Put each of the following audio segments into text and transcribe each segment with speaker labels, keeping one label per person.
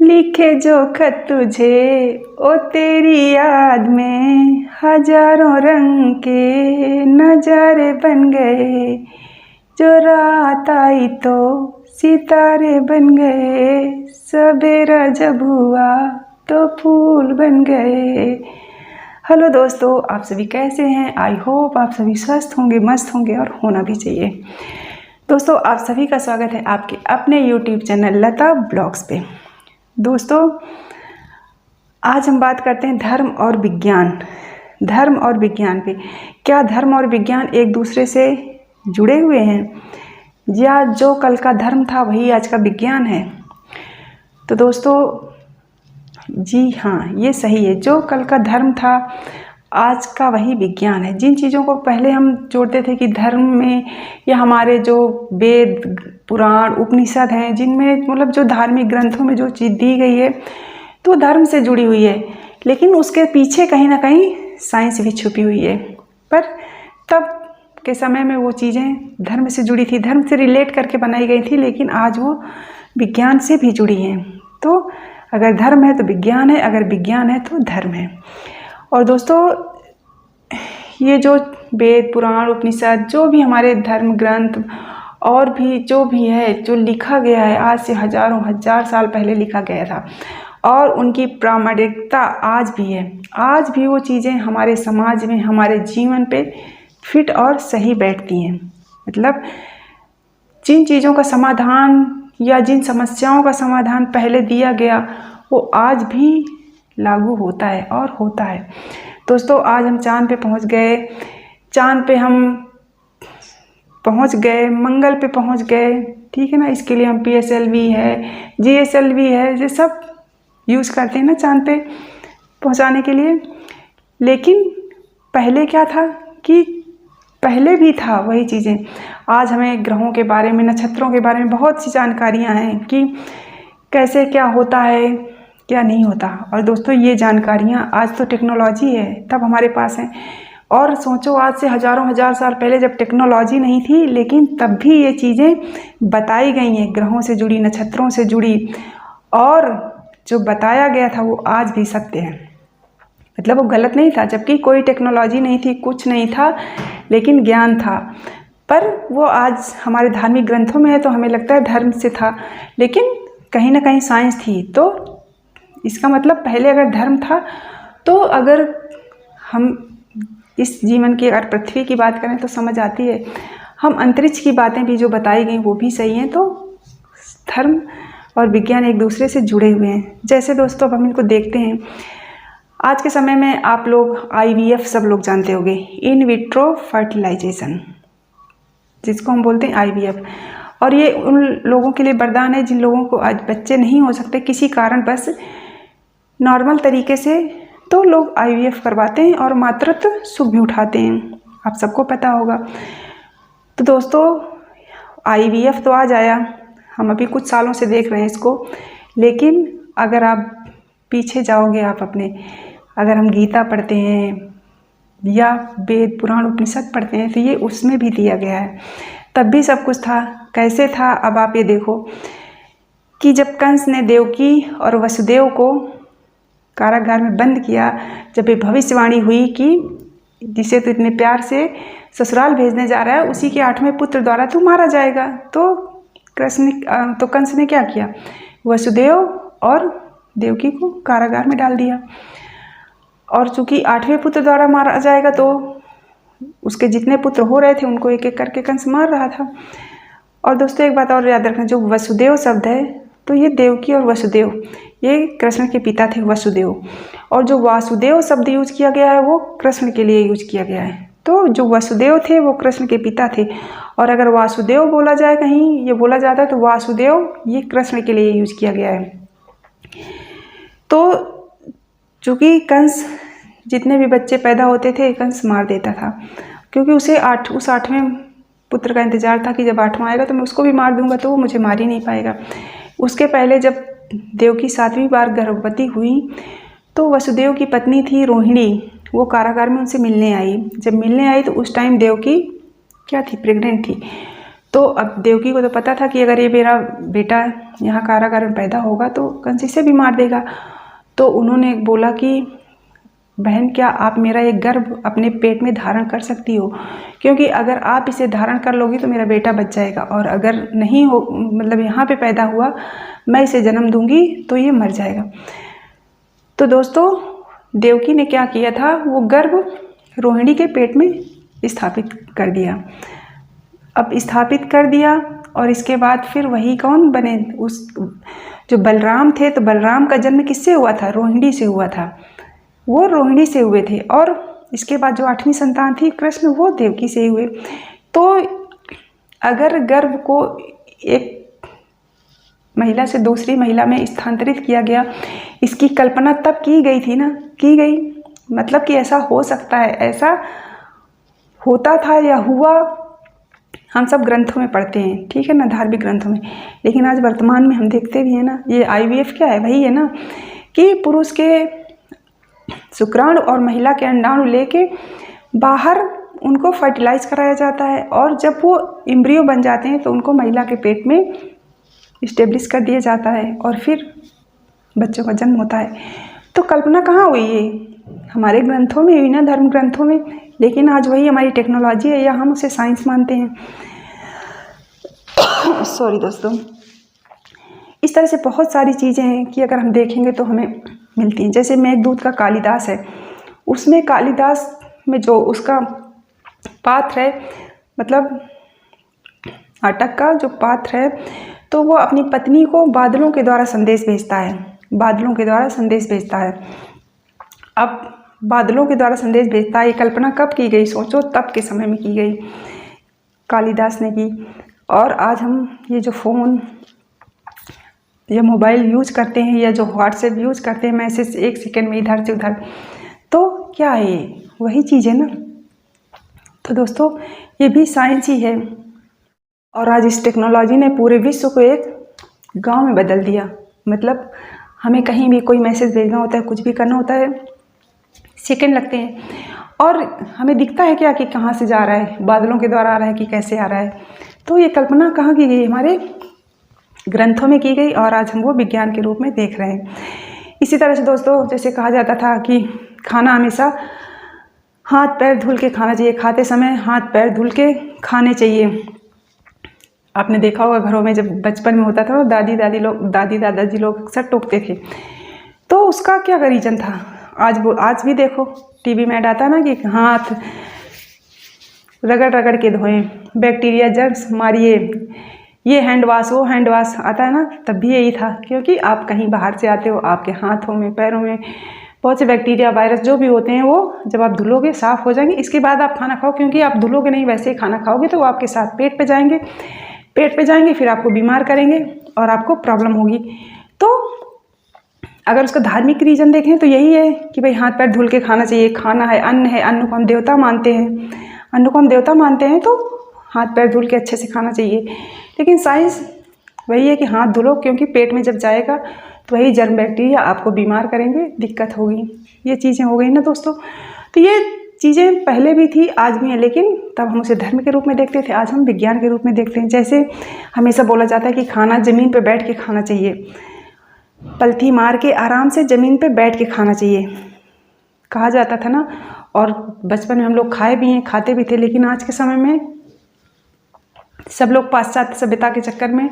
Speaker 1: लिखे जो खत तुझे ओ तेरी याद में हजारों रंग के नजारे बन गए। जो रात आई तो सितारे बन गए, सवेरा जब हुआ तो फूल बन गए। हेलो दोस्तों, आप सभी कैसे हैं? आई होप आप सभी स्वस्थ होंगे, मस्त होंगे और होना भी चाहिए। दोस्तों, आप सभी का स्वागत है आपके अपने यूट्यूब चैनल लता ब्लॉग्स पे। दोस्तों, आज हम बात करते हैं धर्म और विज्ञान। धर्म और विज्ञान पे क्या धर्म और विज्ञान एक दूसरे से जुड़े हुए हैं, या जो कल का धर्म था वही आज का विज्ञान है? तो दोस्तों, जी हाँ, ये सही है। जो कल का धर्म था आज का वही विज्ञान है। जिन चीज़ों को पहले हम जोड़ते थे कि धर्म में, या हमारे जो वेद पुराण उपनिषद हैं, जिनमें मतलब जो धार्मिक ग्रंथों में जो चीज़ दी गई है तो धर्म से जुड़ी हुई है, लेकिन उसके पीछे कहीं ना कहीं साइंस भी छुपी हुई है। पर तब के समय में वो चीज़ें धर्म से जुड़ी थी, धर्म से रिलेट करके बनाई गई थी, लेकिन आज वो विज्ञान से भी जुड़ी हैं। तो अगर धर्म है तो विज्ञान है, अगर विज्ञान है तो धर्म है। और दोस्तों, ये जो वेद पुराण उपनिषद जो भी हमारे धर्म ग्रंथ और भी जो भी है, जो लिखा गया है आज से हजारों हजार साल पहले लिखा गया था, और उनकी प्रामाणिकता आज भी है। आज भी वो चीज़ें हमारे समाज में, हमारे जीवन पे फिट और सही बैठती हैं। मतलब जिन चीज़ों का समाधान या जिन समस्याओं का समाधान पहले दिया गया वो आज भी लागू होता है और होता है। दोस्तों, आज हम चांद पे पहुंच गए, चांद पे हम पहुंच गए, मंगल पे पहुंच गए, ठीक है ना। इसके लिए हम PSLV है, GSLV है, ये सब यूज़ करते हैं ना चांद पे पहुंचाने के लिए। लेकिन पहले क्या था कि पहले भी था वही चीज़ें। आज हमें ग्रहों के बारे में, नक्षत्रों के बारे में बहुत सी जानकारियां हैं कि कैसे क्या होता है, क्या नहीं होता। और दोस्तों, ये जानकारियां आज तो टेक्नोलॉजी है, तब हमारे पास है। और सोचो, आज से हजारों हजार साल पहले जब टेक्नोलॉजी नहीं थी, लेकिन तब भी ये चीज़ें बताई गई हैं, ग्रहों से जुड़ी, नक्षत्रों से जुड़ी, और जो बताया गया था वो आज भी सत्य है। मतलब वो गलत नहीं था, जबकि कोई टेक्नोलॉजी नहीं थी, कुछ नहीं था, लेकिन ज्ञान था। पर वो आज हमारे धार्मिक ग्रंथों में है तो हमें लगता है धर्म से था, लेकिन कहीं ना कहीं साइंस थी। तो इसका मतलब पहले अगर धर्म था, तो अगर हम इस जीवन की, अगर पृथ्वी की बात करें तो समझ आती है। हम अंतरिक्ष की बातें भी जो बताई गई वो भी सही हैं। तो धर्म और विज्ञान एक दूसरे से जुड़े हुए हैं। जैसे दोस्तों, अब हम इनको देखते हैं। आज के समय में आप लोग IVF सब लोग जानते होंगे, इन विट्रो फर्टिलाइजेशन, जिसको हम बोलते हैं IVF। और ये उन लोगों के लिए वरदान है जिन लोगों को आज बच्चे नहीं हो सकते किसी कारण, बस नॉर्मल तरीके से, तो लोग IVF करवाते हैं और मातृत्व सुख भी उठाते हैं। आप सबको पता होगा। तो दोस्तों, IVF तो आज आया, हम अभी कुछ सालों से देख रहे हैं इसको, लेकिन अगर आप पीछे जाओगे, आप अपने, अगर हम गीता पढ़ते हैं या वेद पुराण उपनिषद पढ़ते हैं, तो ये उसमें भी दिया गया है। तब भी सब कुछ था। कैसे था? अब आप ये देखो कि जब कंस ने देवकी और वसुदेव को कारागार में बंद किया, जब ये भविष्यवाणी हुई कि जिसे तो इतने प्यार से ससुराल भेजने जा रहा है, उसी के 8वें पुत्र द्वारा तू मारा जाएगा, तो कंस ने क्या किया? वसुदेव और देवकी को कारागार में डाल दिया। और चूंकि 8वें पुत्र द्वारा मारा जाएगा, तो उसके जितने पुत्र हो रहे थे उनको एक एक करके कंस मार रहा था। और दोस्तों, एक बात और याद रखना, जो वसुदेव शब्द है, तो ये देवकी और वसुदेव, ये कृष्ण के पिता थे वसुदेव। और जो वासुदेव शब्द यूज किया गया है वो कृष्ण के लिए यूज किया गया है। तो जो वसुदेव थे वो कृष्ण के पिता थे, और अगर वासुदेव बोला जाए, कहीं ये बोला जाता है, तो वासुदेव ये कृष्ण के लिए यूज किया गया है। तो चूँकि कंस जितने भी बच्चे पैदा होते थे कंस मार देता था, क्योंकि उसे उस 8वें पुत्र का इंतजार था कि जब 8वां आएगा तो मैं उसको भी मार दूंगा, तो वो मुझे मार ही नहीं पाएगा। उसके पहले जब देवकी 7वीं बार गर्भवती हुई, तो वसुदेव की पत्नी थी रोहिणी, वो कारागार में उनसे मिलने आई। जब मिलने आई तो उस टाइम देवकी क्या थी? प्रेग्नेंट थी। तो अब देवकी को तो पता था कि अगर ये मेरा बेटा यहाँ कारागार में पैदा होगा तो कंसी से भी मार देगा। तो उन्होंने बोला कि बहन, क्या आप मेरा एक गर्भ अपने पेट में धारण कर सकती हो? क्योंकि अगर आप इसे धारण कर लोगी तो मेरा बेटा बच जाएगा, और अगर नहीं हो, मतलब यहाँ पे पैदा हुआ, मैं इसे जन्म दूंगी तो ये मर जाएगा। तो दोस्तों, देवकी ने क्या किया था, वो गर्भ रोहिणी के पेट में स्थापित कर दिया। अब स्थापित कर दिया और इसके बाद फिर वही कौन बने, उस जो बलराम थे, तो बलराम का जन्म किससे हुआ था? रोहिणी से हुआ था, वो रोहिणी से हुए थे। और इसके बाद जो 8वीं संतान थी कृष्ण, वो देवकी से हुए। तो अगर गर्भ को एक महिला से दूसरी महिला में स्थानांतरित किया गया, इसकी कल्पना तब की गई थी ना, की गई, मतलब कि ऐसा हो सकता है, ऐसा होता था या हुआ, हम सब ग्रंथों में पढ़ते हैं, ठीक है ना, धार्मिक ग्रंथों में। लेकिन आज वर्तमान में हम देखते भी हैं ना, ये IVF क्या है, वही है ना कि पुरुष के शुक्राणु और महिला के अंडाणु लेके बाहर उनको फर्टिलाइज कराया जाता है, और जब वो एम्ब्रियो बन जाते हैं तो उनको महिला के पेट में इस्टेब्लिश कर दिया जाता है और फिर बच्चों का जन्म होता है। तो कल्पना कहाँ हुई है? हमारे ग्रंथों में हुई ना, धर्म ग्रंथों में। लेकिन आज वही हमारी टेक्नोलॉजी है या हम उसे साइंस मानते हैं। सॉरी दोस्तों, इस तरह से बहुत सारी चीज़ें हैं कि अगर हम देखेंगे तो हमें मिलती हैं। जैसे मेघदूत का कालिदास है, उसमें कालिदास में जो उसका पात्र है, मतलब नाटक का जो पात्र है, तो वो अपनी पत्नी को बादलों के द्वारा संदेश भेजता है, बादलों के द्वारा संदेश भेजता है। अब बादलों के द्वारा संदेश भेजता है, ये कल्पना कब की गई? सोचो, तब के समय में की गई, कालिदास ने की। और आज हम ये जो फ़ोन या मोबाइल यूज करते हैं या जो व्हाट्सएप यूज करते हैं, मैसेज 1 सेकंड में इधर से उधर, तो क्या है ये? वही चीज़ है ना। तो दोस्तों, ये भी साइंस ही है। और आज इस टेक्नोलॉजी ने पूरे विश्व को एक गांव में बदल दिया। मतलब हमें कहीं भी कोई मैसेज भेजना होता है, कुछ भी करना होता है, सेकंड लगते हैं। और हमें दिखता है क्या कि कहाँ से जा रहा है, बादलों के द्वारा आ रहा है कि कैसे आ रहा है। तो ये कल्पना कहाँ की गई? हमारे ग्रंथों में की गई, और आज हम वो विज्ञान के रूप में देख रहे हैं। इसी तरह से दोस्तों, जैसे कहा जाता था कि खाना हमेशा हाथ पैर धुल के खाना चाहिए, खाते समय हाथ पैर धुल के खाने चाहिए। आपने देखा होगा घरों में जब बचपन में होता था, दादी दादाजी लोग अक्सर टोकते थे। तो उसका क्या रीज़न था? आज भी देखो टीवी में ऐड आता है ना कि हाथ रगड़ रगड़ के धोएं, बैक्टीरिया जर्म्स मारिए, ये हैंड वाश, वो हैंड वाश आता है ना, तब भी यही था। क्योंकि आप कहीं बाहर से आते हो, आपके हाथों में पैरों में बहुत से बैक्टीरिया वायरस जो भी होते हैं, वो जब आप धुलोगे साफ़ हो जाएंगे। इसके बाद आप खाना खाओ, क्योंकि आप धुलोगे नहीं, वैसे ही खाना खाओगे तो वो आपके साथ पेट पे जाएंगे, फिर आपको बीमार करेंगे और आपको प्रॉब्लम होगी। तो अगर उसका धार्मिक रीज़न देखें तो यही है कि भाई हाथ पैर धुल के खाना चाहिए, खाना है, अन्न को हम देवता मानते हैं, तो हाथ पैर धुल के अच्छे से खाना चाहिए। लेकिन साइंस वही है कि हाथ धुलो, क्योंकि पेट में जब जाएगा तो वही जर्म बैक्टीरिया आपको बीमार करेंगे, दिक्कत होगी। ये चीज़ें हो गई ना दोस्तों। तो ये चीज़ें पहले भी थी, आज भी हैं, लेकिन तब हम उसे धर्म के रूप में देखते थे, आज हम विज्ञान के रूप में देखते हैं। जैसे हमेशा बोला जाता है कि खाना ज़मीन पर बैठ के खाना चाहिए, पलथी मार के आराम से ज़मीन पे बैठ के खाना चाहिए, कहा जाता था ना। और बचपन में हम लोग खाए भी हैं, खाते भी थे। लेकिन आज के समय में सब लोग पाश्चात्य सभ्यता के चक्कर में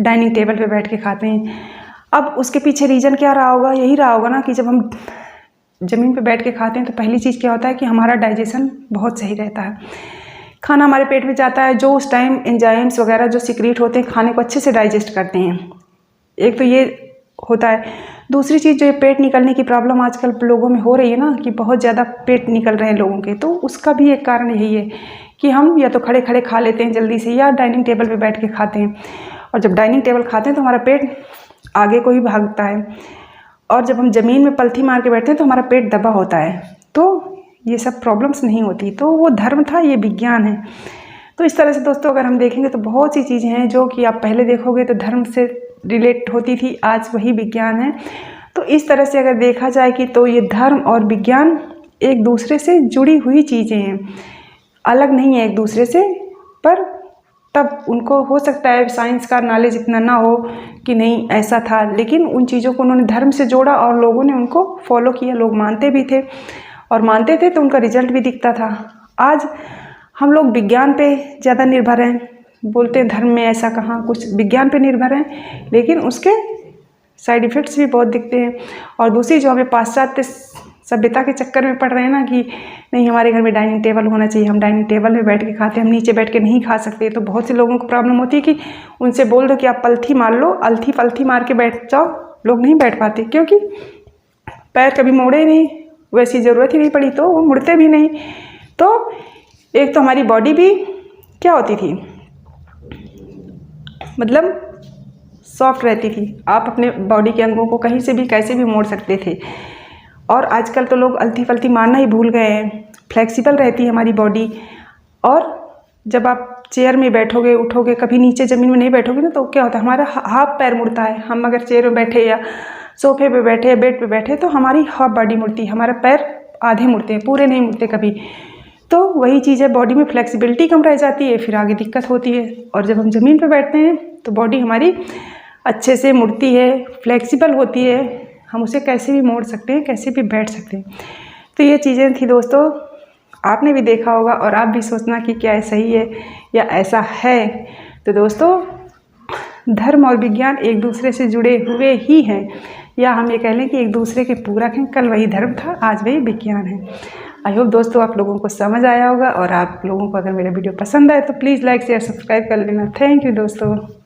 Speaker 1: डाइनिंग टेबल पे बैठ के खाते हैं। अब उसके पीछे रीज़न क्या रहा होगा? यही रहा होगा ना कि जब हम ज़मीन पे बैठ के खाते हैं तो पहली चीज़ क्या होता है कि हमारा डाइजेशन बहुत सही रहता है, खाना हमारे पेट में जाता है, जो उस टाइम एंजाइम्स वगैरह जो सीक्रेट होते हैं खाने को अच्छे से डाइजेस्ट करते हैं। एक तो ये होता है। दूसरी चीज़, जो ये पेट निकलने की प्रॉब्लम आजकल लोगों में हो रही है ना, कि बहुत ज़्यादा पेट निकल रहे हैं लोगों के, तो उसका भी एक कारण यही है कि हम या तो खड़े खड़े खा लेते हैं जल्दी से, या डाइनिंग टेबल पे बैठ के खाते हैं। और जब डाइनिंग टेबल खाते हैं तो हमारा पेट आगे को ही भागता है, और जब हम ज़मीन में पलथी मार के बैठते हैं तो हमारा पेट दबा होता है। तो ये सब प्रॉब्लम्स नहीं होती। तो वो धर्म था, ये विज्ञान है। तो इस तरह से दोस्तों अगर हम देखेंगे तो बहुत सी चीज़ें हैं जो कि आप पहले देखोगे तो धर्म से रिलेट होती थी, आज वही विज्ञान है। तो इस तरह से अगर देखा जाए कि तो ये धर्म और विज्ञान एक दूसरे से जुड़ी हुई चीज़ें हैं, अलग नहीं है एक दूसरे से, पर तब उनको हो सकता है साइंस का नॉलेज इतना ना हो कि नहीं ऐसा था, लेकिन उन चीज़ों को उन्होंने धर्म से जोड़ा और लोगों ने उनको फॉलो किया। लोग मानते भी थे और मानते थे तो उनका रिजल्ट भी दिखता था। आज हम लोग विज्ञान पे ज़्यादा निर्भर हैं, बोलते हैं धर्म में ऐसा कहाँ, कुछ विज्ञान पे निर्भर हैं, लेकिन उसके साइड इफ़ेक्ट्स भी बहुत दिखते हैं। और दूसरी जो हमें पाश्चात्य सभ्यता के चक्कर में पड़ रहे हैं ना कि नहीं हमारे घर में डाइनिंग टेबल होना चाहिए, हम डाइनिंग टेबल में बैठ के खाते हैं, हम नीचे बैठ के नहीं खा सकते। तो बहुत से लोगों को प्रॉब्लम होती है कि उनसे बोल दो कि आप पलथी मार लो, अलथी पलथी मार के बैठ जाओ, लोग नहीं बैठ पाते क्योंकि पैर कभी मोड़े ही नहीं, वैसी ज़रूरत ही नहीं पड़ी तो वो मुड़ते भी नहीं। तो एक तो हमारी बॉडी भी क्या होती थी, मतलब सॉफ्ट रहती थी, आप अपने बॉडी के अंगों को कहीं से भी कैसे भी मोड़ सकते थे। और आजकल तो लोग अलती फलती मारना ही भूल गए हैं। फ्लेक्सिबल रहती है हमारी बॉडी। और जब आप चेयर में बैठोगे उठोगे, कभी नीचे ज़मीन में नहीं बैठोगे ना, तो क्या होता है हमारा हाफ पैर मुड़ता है। हम अगर चेयर में बैठे या सोफे पे बैठे या बेड पे बैठे तो हमारी हाफ बॉडी मुड़ती है, हमारा पैर आधे मुड़ते हैं, पूरे नहीं मुड़ते कभी। तो वही चीज़ है, बॉडी में फ्लेक्सिबिलिटी कम रह जाती है, फिर आगे दिक्कत होती है। और जब हम ज़मीन पे बैठते हैं तो बॉडी हमारी अच्छे से मुड़ती है, फ्लेक्सिबल होती है, हम उसे कैसे भी मोड़ सकते हैं, कैसे भी बैठ सकते हैं। तो ये चीज़ें थी दोस्तों, आपने भी देखा होगा और आप भी सोचना कि क्या सही है या ऐसा है। तो दोस्तों धर्म और विज्ञान एक दूसरे से जुड़े हुए ही हैं, या हम ये कह लें कि एक दूसरे के पूरक हैं। कल वही धर्म था, आज वही विज्ञान है। आई होप दोस्तों आप लोगों को समझ आया होगा, और आप लोगों को अगर मेरा वीडियो पसंद आए तो प्लीज़ लाइक शेयर सब्सक्राइब कर लेना। थैंक यू दोस्तों।